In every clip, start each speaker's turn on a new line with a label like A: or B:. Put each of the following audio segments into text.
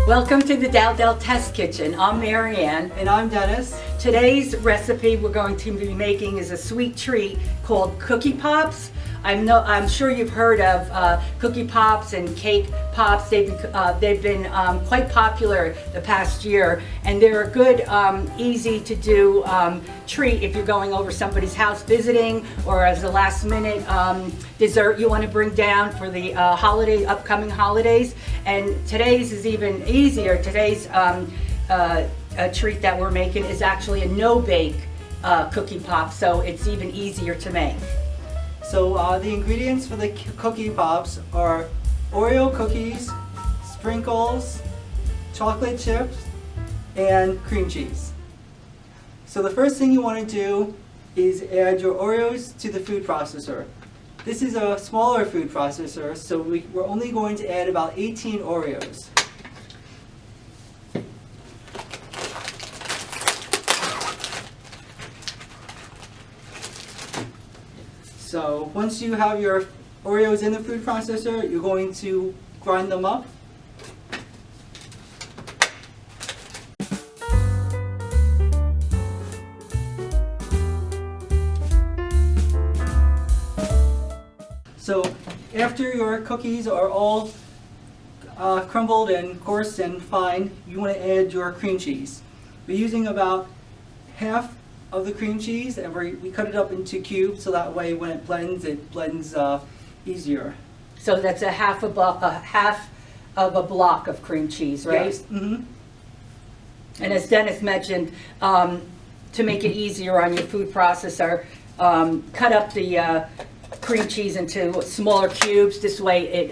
A: Welcome to the Dowdell Test Kitchen. I'm Maryanne.
B: And I'm Dennis.
A: Today's recipe we're going to be making is a sweet treat called Cookie Pops. I'm sure you've heard of Cookie Pops and Cake Pops. They've been quite popular the past year, and they're a good, easy to do treat if you're going over somebody's house visiting, or as a last minute dessert you want to bring down for the upcoming holidays. And today's is even easier. Today's a treat that we're making is actually a no-bake Cookie Pop, so it's even easier to make.
B: So the ingredients for the Cookie Pops are Oreo cookies, sprinkles, chocolate chips, and cream cheese. So the first thing you want to do is add your Oreos to the food processor. This is a smaller food processor, so we're only going to add about 18 Oreos. So once you have your Oreos in the food processor, you're going to grind them up. So after your cookies are all crumbled and coarse and fine, you want to add your cream cheese. We're using about half of the cream cheese, and we cut it up into cubes so that way when it blends easier.
A: So that's a half of a block of cream cheese, right?
B: Yes. Mm-hmm.
A: And as Dennis mentioned, to make it easier on your food processor, cut up the cream cheese into smaller cubes. This way it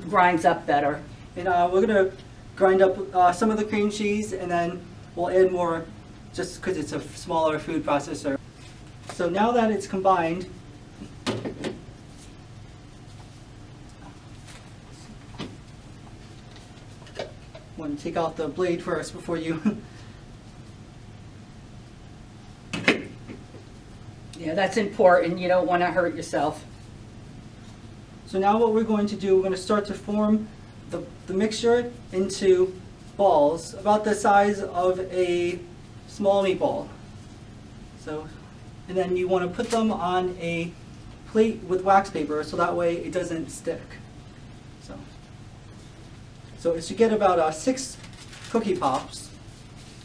A: grinds up better.
B: And we're going to grind up some of the cream cheese, and then we'll add more just because it's a smaller food processor. So now that it's combined, want to take out the blade first before you
A: Yeah, that's important. You don't want to hurt yourself.
B: So now what we're going to do, we're going to start to form the mixture into balls about the size of a small meatball. So, and then you want to put them on a plate with wax paper so that way it doesn't stick. So it should get about 6 Cookie Pops,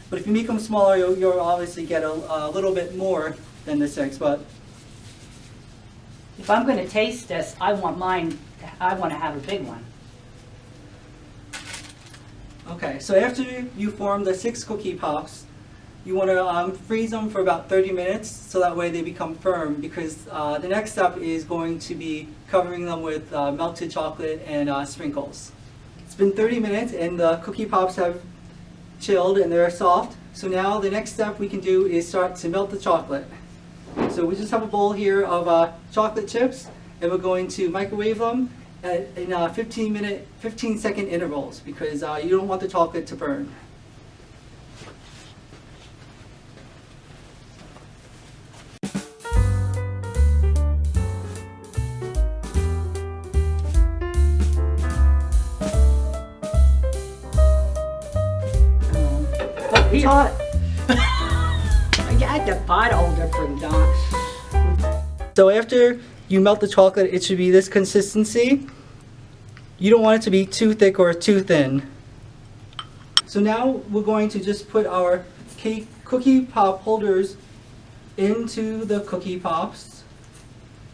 B: but if you make them smaller, you'll obviously get a little bit more than the 6. But
A: If I'm going to taste this, I want to have a big one.
B: okay, so after you form the 6 Cookie Pops, you want to freeze them for about 30 minutes so that way they become firm, because the next step is going to be covering them with melted chocolate and sprinkles. It's been 30 minutes and the Cookie Pops have chilled and they're soft. So now the next step we can do is start to melt the chocolate. So we just have a bowl here of chocolate chips, and we're going to microwave them in 15-second intervals because you don't want the chocolate to burn. It's hot.
A: I got the pot holder from Don.
B: So after you melt the chocolate, it should be this consistency. You don't want it to be too thick or too thin. So now we're going to just put our Cookie Pop holders into the Cookie Pops,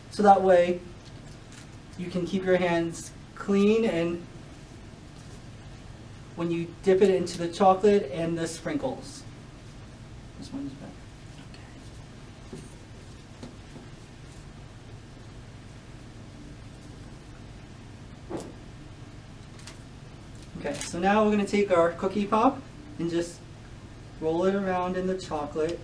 B: so that way you can keep your hands clean and when you dip it into the chocolate and the sprinkles. This one's back. Okay, so now we're going to take our Cookie Pop and just roll it around in the chocolate.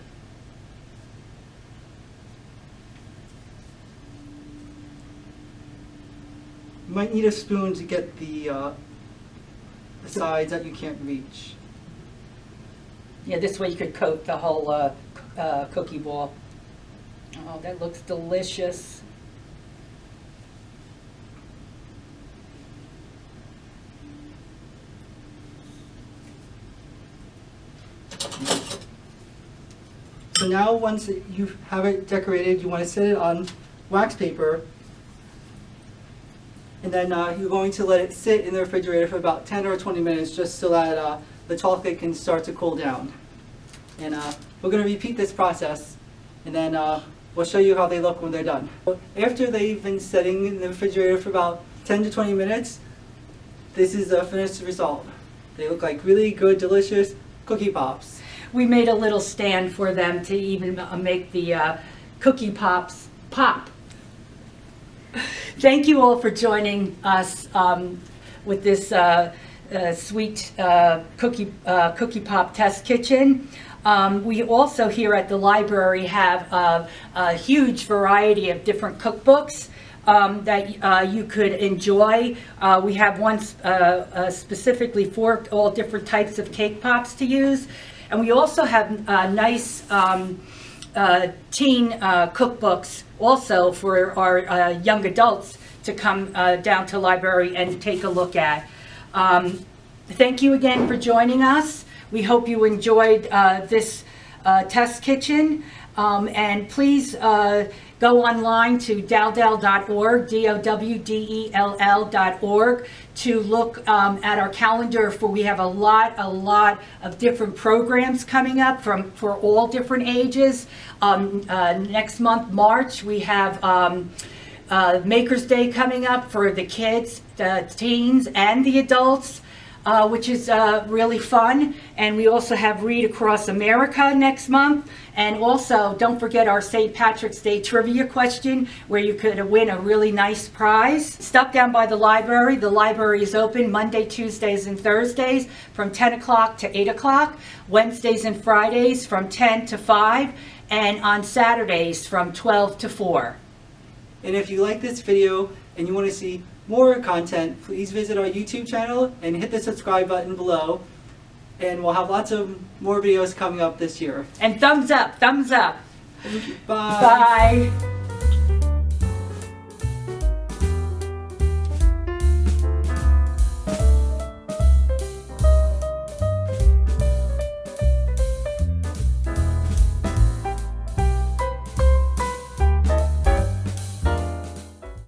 B: You might need a spoon to get the sides that you can't reach.
A: Yeah, this way you could coat the whole cookie ball. Oh, that looks delicious.
B: So now once you have it decorated, you want to set it on wax paper. And then you're going to let it sit in the refrigerator for about 10 or 20 minutes just so that the chocolate can start to cool down. And we're going to repeat this process, and then we'll show you how they look when they're done. After they've been sitting in the refrigerator for about 10 to 20 minutes, this is the finished result. They look like really good, delicious cookie pops.
A: We made a little stand for them to even make the cookie pops pop. Thank you all for joining us with this sweet cookie pop test kitchen. We also here at the library have a huge variety of different cookbooks that you could enjoy. We have one specifically for all different types of cake pops to use. And we also have nice teen cookbooks also for our young adults to come down to the library and take a look at. Thank you again for joining us. We hope you enjoyed this test kitchen. And please go online to dowdell.org, DOWDELL.org, to look at our calendar, for we have a lot of different programs coming up for all different ages. Next month, March, we have Maker's Day coming up for the kids, the teens, and the adults. Which is really fun. And we also have Read Across America next month. And also, don't forget our St. Patrick's Day trivia question, where you could win a really nice prize. Stop down by the library. The library is open Monday, Tuesdays, and Thursdays from 10 o'clock to 8 o'clock, Wednesdays and Fridays from 10 to 5, and on Saturdays from 12 to 4.
B: And if you like this video and you want to see more content, please visit our YouTube channel and hit the subscribe button below. And we'll have lots of more videos coming up this year.
A: And thumbs up, thumbs up.
B: Thank you. Bye.
A: Bye.